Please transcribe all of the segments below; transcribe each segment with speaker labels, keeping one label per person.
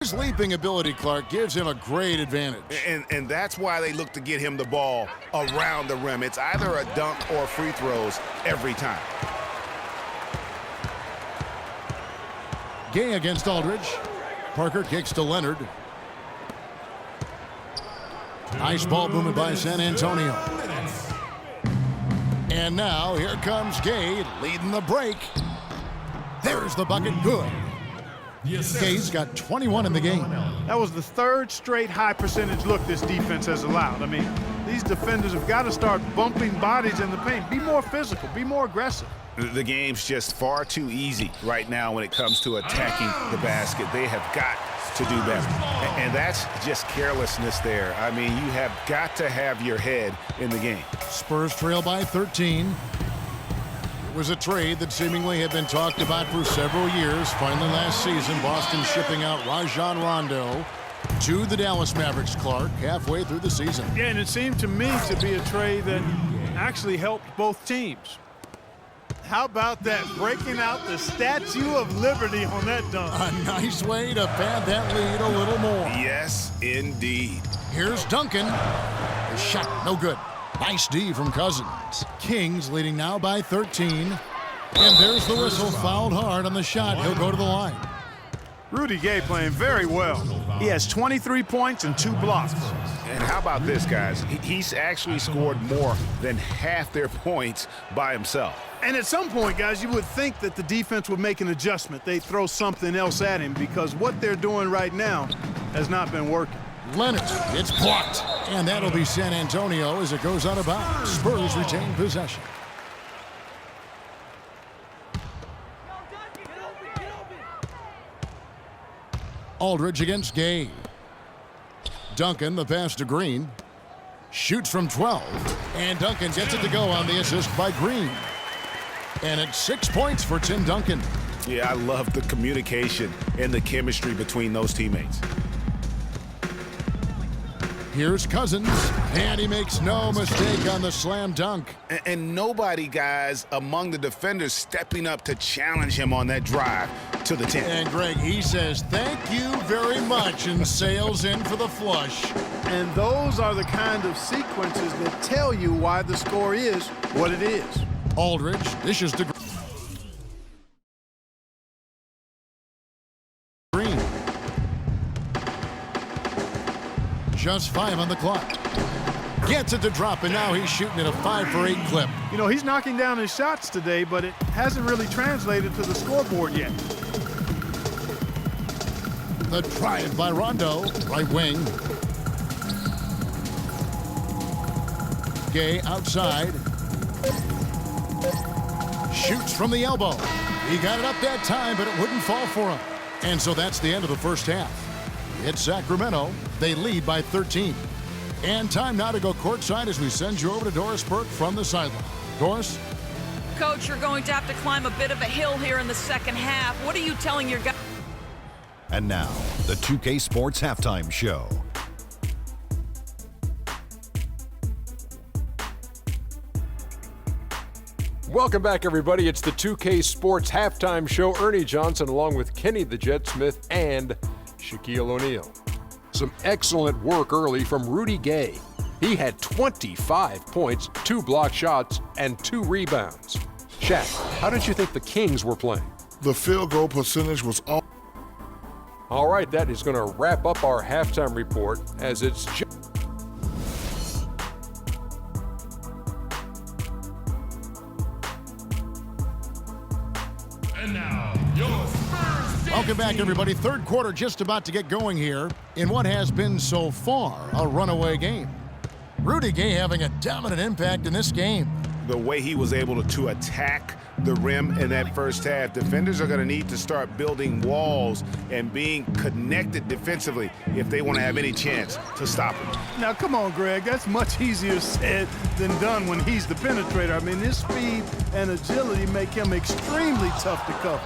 Speaker 1: His leaping ability, Clark, gives him a great advantage.
Speaker 2: And that's why they look to get him the ball around the rim. It's either a dunk or free throws every time.
Speaker 1: Gay against Aldridge. Parker kicks to Leonard. Nice ball movement by San Antonio. And now here comes Gay leading the break. There's the bucket, good. Gay's got 21 in the game.
Speaker 3: That was the third straight high percentage look this defense has allowed. I mean, these defenders have got to start bumping bodies in the paint. Be more physical, be more aggressive.
Speaker 2: The game's just far too easy right now when it comes to attacking the basket. They have got to do better. And that's just carelessness there. I mean, you have got to have your head in the game.
Speaker 1: Spurs trail by 13. It was a trade that seemingly had been talked about for several years. Finally last season, Boston shipping out Rajon Rondo to the Dallas Mavericks, Clark, halfway through the season.
Speaker 3: Yeah, and it seemed to me to be a trade that actually helped both teams. How about that, breaking out the Statue of Liberty on that dunk?
Speaker 1: A nice way to pad that lead a little more.
Speaker 2: Yes, indeed.
Speaker 1: Here's Duncan. The shot, no good. Nice D from Cousins. Kings leading now by 13. And there's the whistle, fouled hard on the shot. He'll go to the line.
Speaker 3: Rudy Gay playing very well. He has 23 points and 2 blocks.
Speaker 2: And how about this, guys? He's actually scored more than half their points by himself.
Speaker 3: And at some point, guys, you would think that the defense would make an adjustment. They'd throw something else at him because what they're doing right now has not been working.
Speaker 1: Leonard, it's blocked. And that'll be San Antonio as it goes out of bounds. Spurs retain possession. Aldridge against Gay. Duncan, the pass to Green. Shoots from 12. And Duncan gets it to go on the assist by Green. And it's 6 points for Tim Duncan.
Speaker 2: Yeah, I love the communication and the chemistry between those teammates.
Speaker 1: Here's Cousins, and he makes no mistake on the slam dunk.
Speaker 2: And nobody, guys, among the defenders stepping up to challenge him on that drive to the 10.
Speaker 1: And Greg, he says, thank you very much, and sails in for the flush.
Speaker 3: And those are the kind of sequences that tell you why the score is what it is.
Speaker 1: Aldridge dishes to Green. Just 5 on the clock. Gets it to drop, and now he's shooting at a 5-for-8 clip.
Speaker 3: You know, he's knocking down his shots today, but it hasn't really translated to the scoreboard yet.
Speaker 1: The drive by Rondo, right wing. Gay outside. Shoots from the elbow. He got it up that time, but it wouldn't fall for him. And so that's the end of the first half. It's Sacramento. They lead by 13. And time now to go courtside as we send you over to Doris Burke from the sideline. Doris?
Speaker 4: Coach, you're going to have to climb a bit of a hill here in the second half. What are you telling your guys?
Speaker 5: And now, the 2K Sports Halftime Show.
Speaker 6: Welcome back, everybody. It's the 2K Sports Halftime Show. Ernie Johnson along with Kenny the Jet Smith and Shaquille O'Neal. Some excellent work early from Rudy Gay. He had 25 points, 2 block shots, and 2 rebounds. Shaq, how did you think the Kings were playing?
Speaker 7: The field goal percentage was all.
Speaker 6: All right, that is going to wrap up our halftime report as it's
Speaker 8: And now, your Spurs.
Speaker 1: Welcome back, everybody. Third quarter just about to get going here in what has been so far a runaway game. Rudy Gay having a dominant impact in this game.
Speaker 2: The way he was able to attack the rim in that first half, defenders are going to need to start building walls and being connected defensively if they want to have any chance to stop him.
Speaker 3: Now, come on, Greg. That's much easier said than done when he's the penetrator. I mean, his speed and agility make him extremely tough to cover.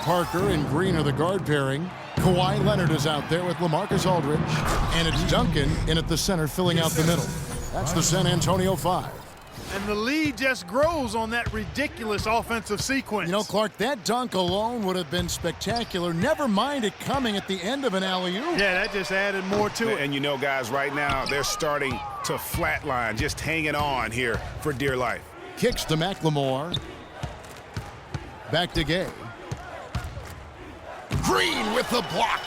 Speaker 1: Parker and Green are the guard pairing. Kawhi Leonard is out there with LaMarcus Aldridge. And it's Duncan in at the center filling out the middle. That's the San Antonio 5.
Speaker 3: And the lead just grows on that ridiculous offensive sequence.
Speaker 1: You know, Clark, that dunk alone would have been spectacular. Never mind it coming at the end of an alley-oop.
Speaker 3: Yeah, that just added more to it.
Speaker 2: And you know, guys, right now they're starting to flatline, just hanging on here for dear life.
Speaker 1: Kicks to McLemore. Back to Gay. Green with the block.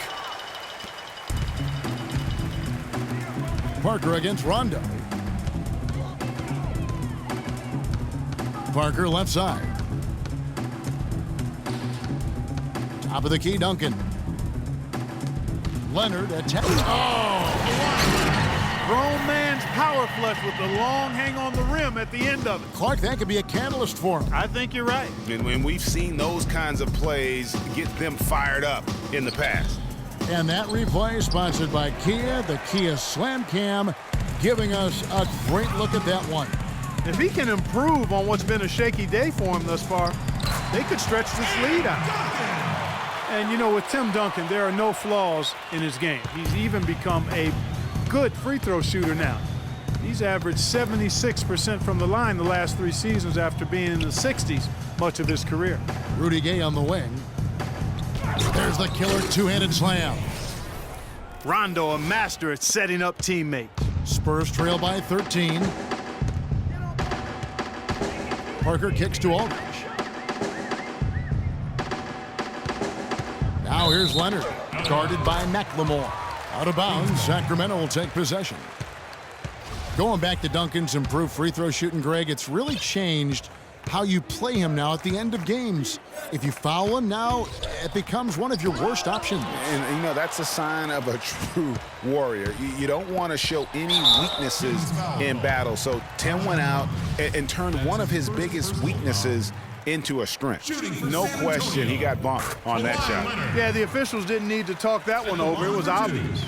Speaker 1: Parker against Rondo. Parker left side. Top of the key, Duncan. Leonard attacking. Oh!
Speaker 3: Grown man's power flush with the long hang on the rim at the end of it.
Speaker 1: Clark, that could be a catalyst for him.
Speaker 3: I think you're right.
Speaker 2: And when we've seen those kinds of plays get them fired up in the past.
Speaker 1: And that replay sponsored by Kia, the Kia Slam Cam, giving us a great look at that one.
Speaker 3: If he can improve on what's been a shaky day for him thus far, they could stretch this lead out. And you know, with Tim Duncan, there are no flaws in his game. He's even become a good free throw shooter now. He's averaged 76% from the line the last 3 seasons after being in the 60s much of his career.
Speaker 1: Rudy Gay on the wing. There's the killer two-handed slam.
Speaker 3: Rondo, a master at setting up teammates.
Speaker 1: Spurs trail by 13. Parker kicks to Aldridge. Now here's Leonard, guarded by McLemore. Out of bounds, Sacramento will take possession. Going back to Duncan's improved free throw shooting, Greg, it's really changed how you play him now at the end of games. If you foul him now, it becomes one of your worst options.
Speaker 2: And, you know, that's a sign of a true warrior. You don't want to show any weaknesses in battle. So Tim went out and turned one of his biggest weaknesses into a strength. No question he got bumped on that shot.
Speaker 3: Yeah, the officials didn't need to talk that one over. It was obvious.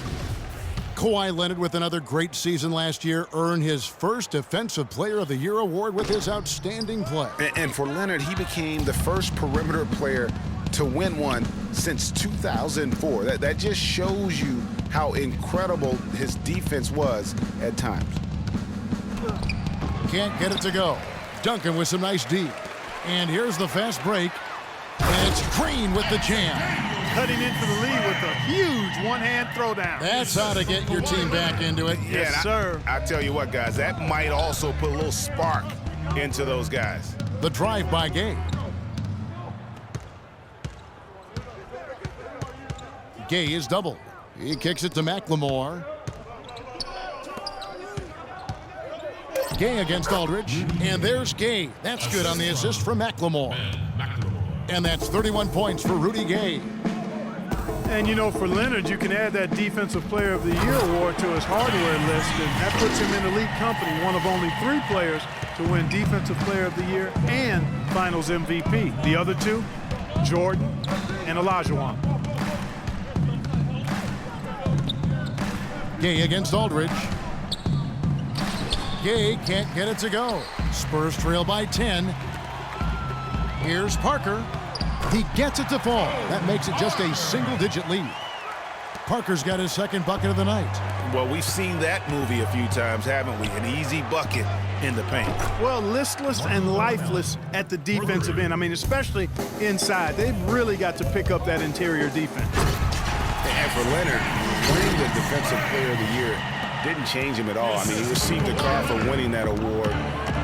Speaker 1: Kawhi Leonard, with another great season last year, earned his first Defensive Player of the Year award with his outstanding play.
Speaker 2: And for Leonard, he became the first perimeter player to win one since 2004. That just shows you how incredible his defense was at times.
Speaker 1: Can't get it to go. Duncan with some nice D. And here's the fast break. And it's Green with the jam.
Speaker 3: Cutting into the lead with a huge one-hand throwdown.
Speaker 1: That's how to get your team back into it.
Speaker 3: Yes, sir.
Speaker 2: I tell you what, guys, that might also put a little spark into those guys.
Speaker 1: The drive by Gay. Gay is doubled. He kicks it to McLemore. Gay against Aldridge. And there's Gay. That's good on the assist from McLemore. And that's 31 points for Rudy Gay.
Speaker 3: And, you know, for Leonard, you can add that Defensive Player of the Year award to his hardware list, and that puts him in elite company, one of only 3 players to win Defensive Player of the Year and Finals MVP. The other 2, Jordan and Olajuwon.
Speaker 1: Gay against Aldridge. Gay can't get it to go. Spurs trail by 10. Here's Parker. He gets it to fall. That makes it just a single-digit lead. Parker's got his second bucket of the night.
Speaker 2: Well, we've seen that movie a few times, haven't we? An easy bucket in the paint.
Speaker 3: Well, listless and lifeless at the defensive end. I mean, especially inside. They've really got to pick up that interior defense.
Speaker 2: And for Leonard, winning the Defensive Player of the Year didn't change him at all. I mean, he received a car for winning that award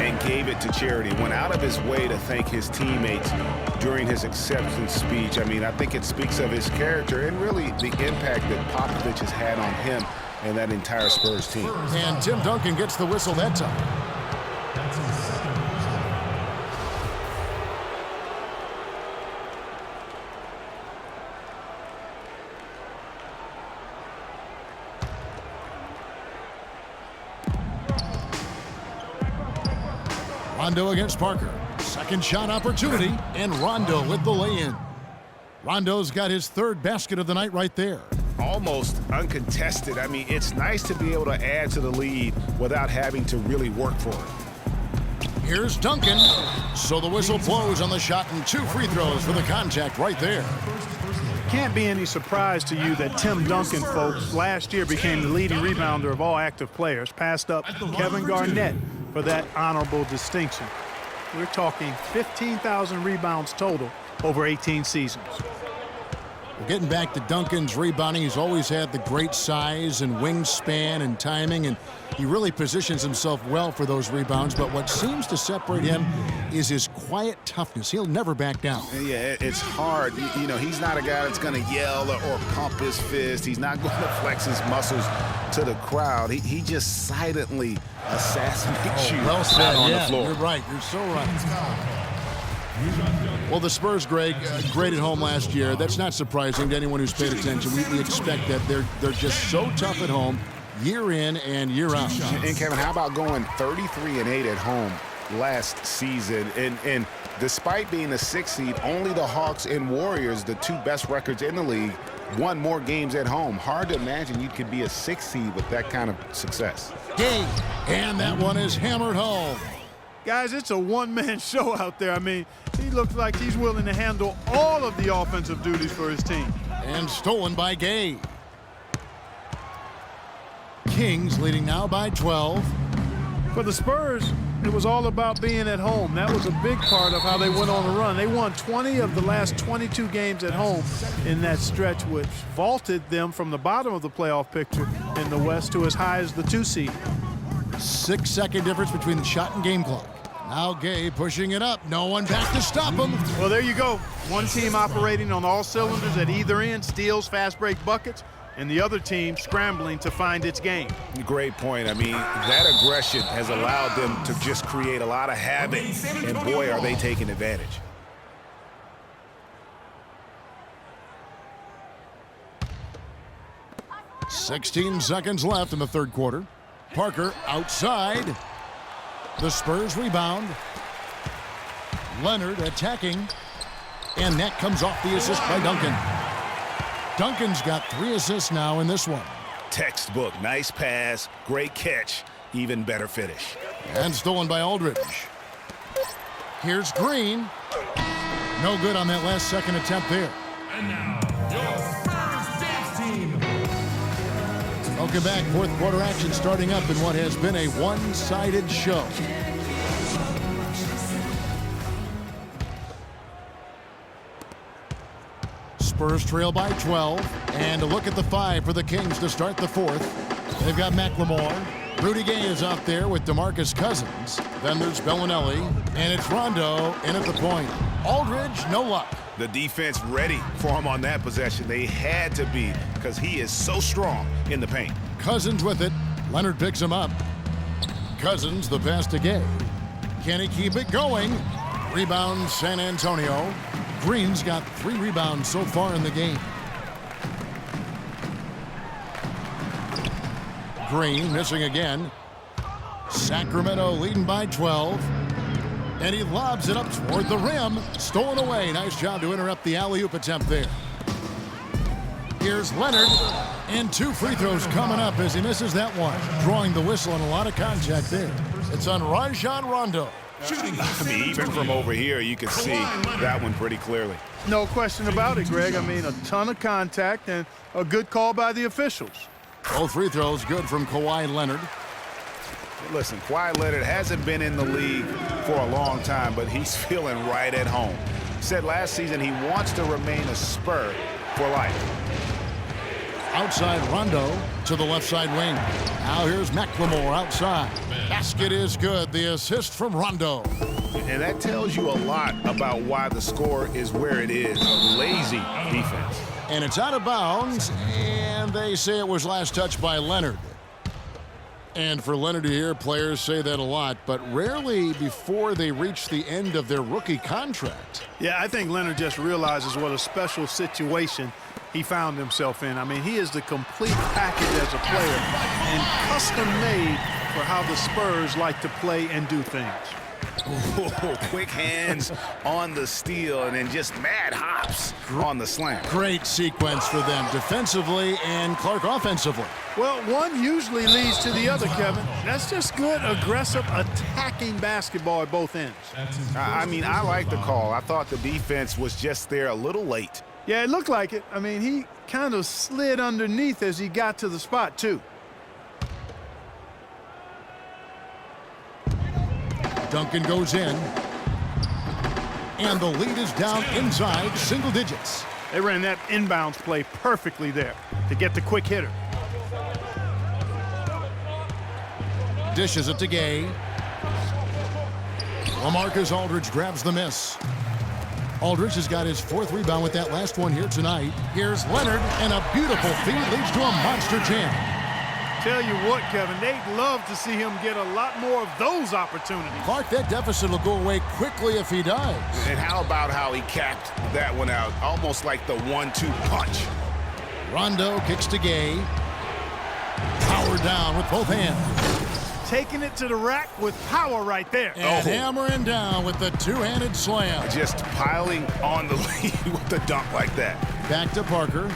Speaker 2: and gave it to charity. Went out of his way to thank his teammates during his acceptance speech. I mean, I think it speaks of his character and really the impact that Popovich has had on him and that entire Spurs team.
Speaker 1: And Tim Duncan gets the whistle that time. Rondo against Parker. Second shot opportunity, and Rondo with the lay-in. Rondo's got his 3rd basket of the night right there.
Speaker 2: Almost uncontested. I mean, it's nice to be able to add to the lead without having to really work for it.
Speaker 1: Here's Duncan. So the whistle blows on the shot and 2 free throws for the contact right there.
Speaker 3: Can't be any surprise to you that Tim Duncan, folks, last year became the leading rebounder of all active players, passed up Kevin Garnett for that honorable distinction. We're talking 15,000 rebounds total over 18 seasons.
Speaker 1: Well, getting back to Duncan's rebounding, he's always had the great size and wingspan and timing, and he really positions himself well for those rebounds. But what seems to separate him is his quiet toughness. He'll never back down.
Speaker 2: Yeah, it's hard. You know, he's not a guy that's going to yell or pump his fist. He's not going to flex his muscles to the crowd. He just silently assassinates you
Speaker 1: well said.
Speaker 2: out on
Speaker 1: Yeah,
Speaker 2: the floor.
Speaker 1: you're right. You're so right. Well, the Spurs, Greg, great at home last year. That's not surprising to anyone who's paid attention. We expect that. They're just so tough at home, year in and year out.
Speaker 2: And Kevin, how about going 33-8 at home last season? And despite being a 6th seed, only the Hawks and Warriors, the 2 best records in the league, won more games at home. Hard to imagine you could be a 6th seed with that kind of success.
Speaker 1: Gay, and that one is hammered home.
Speaker 3: Guys, it's a one-man show out there. I mean, he looks like he's willing to handle all of the offensive duties for his team.
Speaker 1: And stolen by Gay. Kings leading now by 12.
Speaker 3: For the Spurs, it was all about being at home. That was a big part of how they went on the run. They won 20 of the last 22 games at home in that stretch, which vaulted them from the bottom of the playoff picture in the West to as high as the 2 seed.
Speaker 1: 6-second difference between the shot and game clock. Now Gay pushing it up. No one back to stop him.
Speaker 3: Well, there you go. One team operating on all cylinders at either end, steals, fast break buckets, and the other team scrambling to find its game.
Speaker 2: Great point. I mean, that aggression has allowed them to just create a lot of havoc, and boy, are they taking advantage.
Speaker 1: .16 seconds left in the third quarter. Parker outside. The Spurs rebound. Leonard attacking. And that comes off the assist by Duncan. Duncan's got 3 assists now in this one.
Speaker 2: Textbook. Nice pass. Great catch. Even better finish.
Speaker 1: And stolen by Aldridge. Here's Green. No good on that last second attempt there.
Speaker 8: And now, your Spurs dance team.
Speaker 1: Welcome back. Fourth quarter action starting up in what has been a one-sided show. Spurs trail by 12. And a look at the 5 for the Kings to start the fourth. They've got McLemore. Rudy Gay is out there with DeMarcus Cousins. Then there's Bellinelli. And it's Rondo in at the point. Aldridge, no luck.
Speaker 2: The defense ready for him on that possession. They had to be because he is so strong in the paint.
Speaker 1: Cousins with it. Leonard picks him up. Cousins, the pass to Gay. Can he keep it going? Rebound San Antonio. Green's got 3 rebounds so far in the game. Green missing again. Sacramento leading by 12. And he lobs it up toward the rim. Stolen away. Nice job to interrupt the alley-oop attempt there. Here's Leonard. And 2 free throws coming up as he misses that one. Drawing the whistle and a lot of contact there. It's on Rajon Rondo.
Speaker 2: I mean, even from over here, you can see that one pretty clearly.
Speaker 3: No question about it, Greg. I mean, a ton of contact and a good call by the officials.
Speaker 1: Both free throws good from Kawhi Leonard.
Speaker 2: Listen, Kawhi Leonard hasn't been in the league for a long time, but he's feeling right at home. He said last season he wants to remain a Spur for life.
Speaker 1: Outside Rondo to the left side wing. Now here's McLemore outside. Basket is good. The assist from Rondo.
Speaker 2: And that tells you a lot about why the score is where it is. Lazy defense.
Speaker 1: And it's out of bounds, and they say it was last touched by Leonard. And for Leonard to hear, players say that a lot, but rarely before they reach the end of their rookie contract.
Speaker 3: Yeah, I think Leonard just realizes what a special situation he found himself in. I mean, he is the complete package as a player and custom-made for how the Spurs like to play and do things.
Speaker 2: Ooh, quick hands on the steal and then just mad hops on the slam.
Speaker 1: Great sequence for them defensively and Clark offensively.
Speaker 3: Well, one usually leads to the other, Kevin. That's just good, aggressive, attacking basketball at both ends.
Speaker 2: I mean, I like the call. I thought the defense was just there a little late.
Speaker 3: Yeah, it looked like it. I mean, he kind of slid underneath as he got to the spot, too.
Speaker 1: Duncan goes in. And the lead is down inside single digits.
Speaker 3: They ran that inbounds play perfectly there to get the quick hitter.
Speaker 1: Dishes it to Gay. LaMarcus Aldridge grabs the miss. Aldridge has got his 4th rebound with that last one here tonight. Here's Leonard, and a beautiful feed leads to a monster jam.
Speaker 3: Tell you what, Kevin, they'd love to see him get a lot more of those opportunities.
Speaker 1: Clark, that deficit will go away quickly if he does.
Speaker 2: And how about how he capped that one out, almost like the 1-2 punch.
Speaker 1: Rondo kicks to Gay. Power down with both hands.
Speaker 3: Taking it to the rack with power right there.
Speaker 1: And hammering down with the two-handed slam.
Speaker 2: Just piling on the lead with a dunk like that.
Speaker 1: Back to Parker.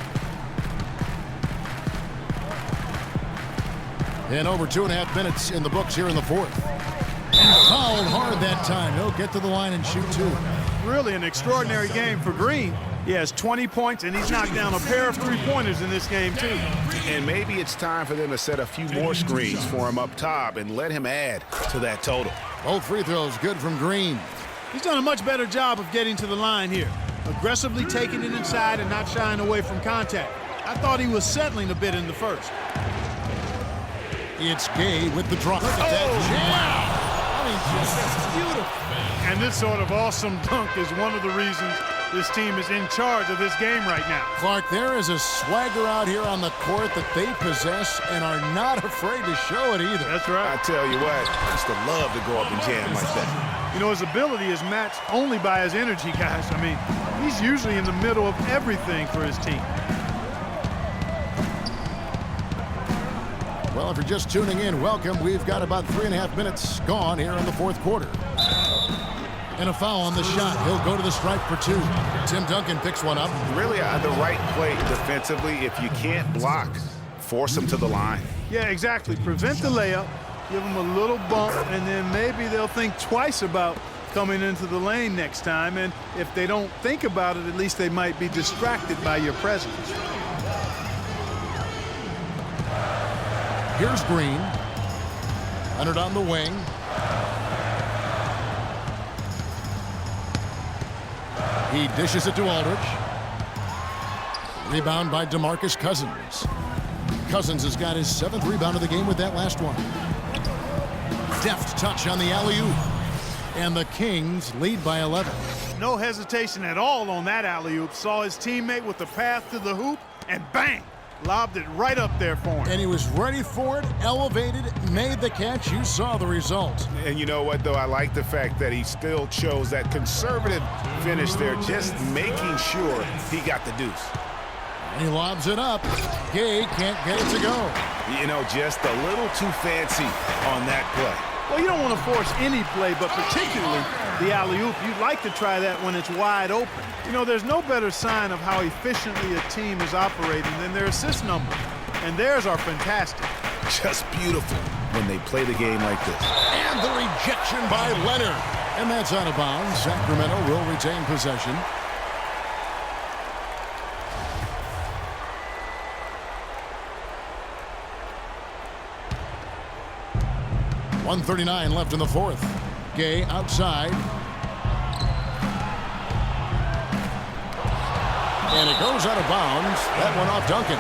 Speaker 1: And over 2.5 minutes in the books here in the 4th. And fouled hard that time. He'll get to the line and shoot 2.
Speaker 3: Really an extraordinary game for Green. He has 20 points, and he's knocked down a pair of three-pointers in this game, too.
Speaker 2: And maybe it's time for them to set a few more screens for him up top and let him add to that total.
Speaker 1: Both free throws good from Green.
Speaker 3: He's done a much better job of getting to the line here. Aggressively taking it inside and not shying away from contact. I thought he was settling a bit in the first.
Speaker 1: It's Gay with the drop. Look at that jam. I mean, just beautiful.
Speaker 3: And this sort of awesome dunk is one of the reasons this team is in charge of this game right now.
Speaker 1: Clark, there is a swagger out here on the court that they possess and are not afraid to show it either.
Speaker 3: That's right.
Speaker 2: I tell you what, I used to love to go up and jam like that.
Speaker 3: You know, his ability is matched only by his energy, guys. I mean, he's usually in the middle of everything for his team.
Speaker 1: Well, if you're just tuning in, welcome. We've got about 3.5 minutes gone here in the 4th quarter. And a foul on the shot. He'll go to the stripe for 2. Tim Duncan picks one up.
Speaker 2: Really the right play defensively. If you can't block, force him to the line.
Speaker 3: Yeah, exactly. Prevent the layup, give them a little bump, and then maybe they'll think twice about coming into the lane next time. And if they don't think about it, at least they might be distracted by your presence.
Speaker 1: Here's Green. Leonard on the wing. He dishes it to Aldridge. Rebound by DeMarcus Cousins. Cousins has got his 7th rebound of the game with that last one. Deft touch on the alley-oop. And the Kings lead by 11.
Speaker 3: No hesitation at all on that alley-oop. Saw his teammate with the path to the hoop, and bang! Lobbed it right up there for him.
Speaker 1: And he was ready for it, elevated, made the catch. You saw the result.
Speaker 2: And you know what, though? I like the fact that he still chose that conservative finish there, just making sure he got the deuce.
Speaker 1: And he lobs it up. Gay can't get it to go.
Speaker 2: You know, just a little too fancy on that play.
Speaker 3: Well, you don't want to force any play, but particularly the alley-oop. You'd like to try that when it's wide open. You know, there's no better sign of how efficiently a team is operating than their assist numbers. And theirs are fantastic.
Speaker 2: Just beautiful when they play the game like this.
Speaker 1: And the rejection by Leonard. And that's out of bounds. Sacramento will retain possession. .139 left in the 4th. Gay outside. And it goes out of bounds. That one off Duncan.